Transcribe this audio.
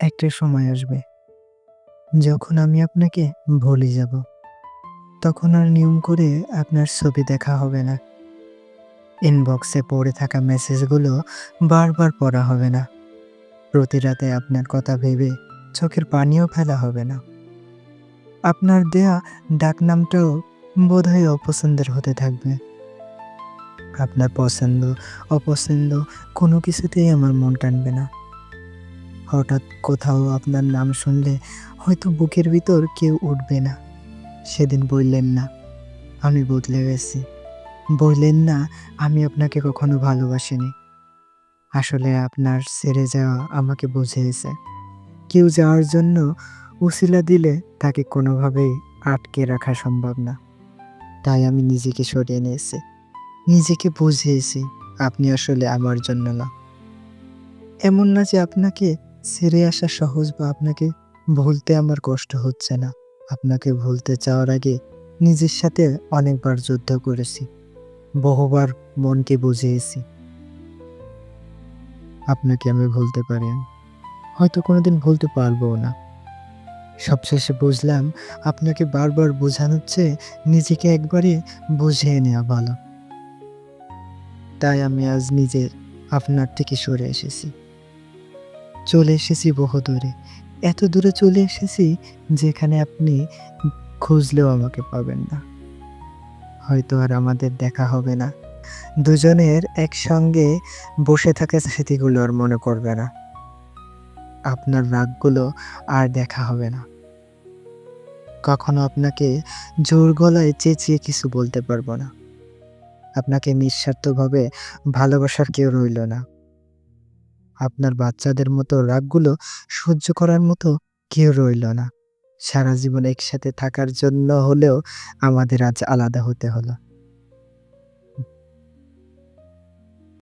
একটা সময় আসবে যখন আমি আপনাকে ভুলে যাব। তখন আর নিয়ম করে আপনার ছবি দেখা হবে না। ইনবক্সে পড়ে থাকা মেসেজগুলো বারবার পড়া হবে না। প্রতি রাতে আপনার কথা ভেবে চোখের পানিও ফেলা হবে না। আপনার দেয়া ডাকনামটাও বোধহয় অপছন্দের হতে থাকবে। আপনার পছন্দ, অপছন্দ কোনো কিছুতেই আমার মন টানবে না। হঠাৎ কোথাও আপনার নাম শুনলে হয়তো বুকের ভিতর কেউ উঠবে না। সেদিন বললেন না, আমি বদলে গেছি। বললেন না, আমি আপনাকে কখনো ভালোবাসিনি। আসলে আপনার ছেড়ে যাওয়া আমাকে বুঝিয়েছে, কেউ যাওয়ার জন্য উছিলা দিলে তাকে কোনোভাবেই আটকে রাখা সম্ভব না। তাই আমি নিজেকে সরিয়ে নিয়েছি। নিজেকে বুঝিয়েছি, আপনি আসলে আমার জন্য না। এমন না যে আপনাকে ছেড়ে আসা সহজ বা আপনাকে ভুলতে আমার কষ্ট হচ্ছে না। আপনাকে ভুলতে চাওয়ার আগে নিজের সাথে অনেকবার যুদ্ধ করেছি। বহুবার মনকে বুঝিয়েছি, আপনাকে আমি ভুলতে পারি। হয়তো কোনোদিন ভুলতে পারবও না। সবশেষে বুঝলাম আপনাকে বারবার বোঝানোর চেয়ে নিজেকে একবারে বুঝিয়ে নেওয়া ভালো। তাই আমি আজ নিজে আপনার থেকে সরে এসেছি। চলে এসেছি বহু দূরে। এত দূরে চলে এসেছি যেখানে আপনি খুঁজলেও আমাকে পাবেন না। হয়তো আর আমাদের দেখা হবে না। দুজনের একসঙ্গে বসে থাকা স্মৃতিগুলো আর মনে পড়বে না। আপনার রাগগুলো আর দেখা হবে না। কখনো আপনাকে জোর গলায় চেঁচিয়ে কিছু বলতে পারবো না। আপনাকে নিঃস্বার্থভাবে ভালোবাসার কেউ রইল না। আপনার বাচ্চাদের মতো রাগগুলো সহ্য করার মতো কেউ রইল না। সারা জীবন একসাথে থাকার জন্য হলেও আমাদের আজ আলাদা হতে হলো।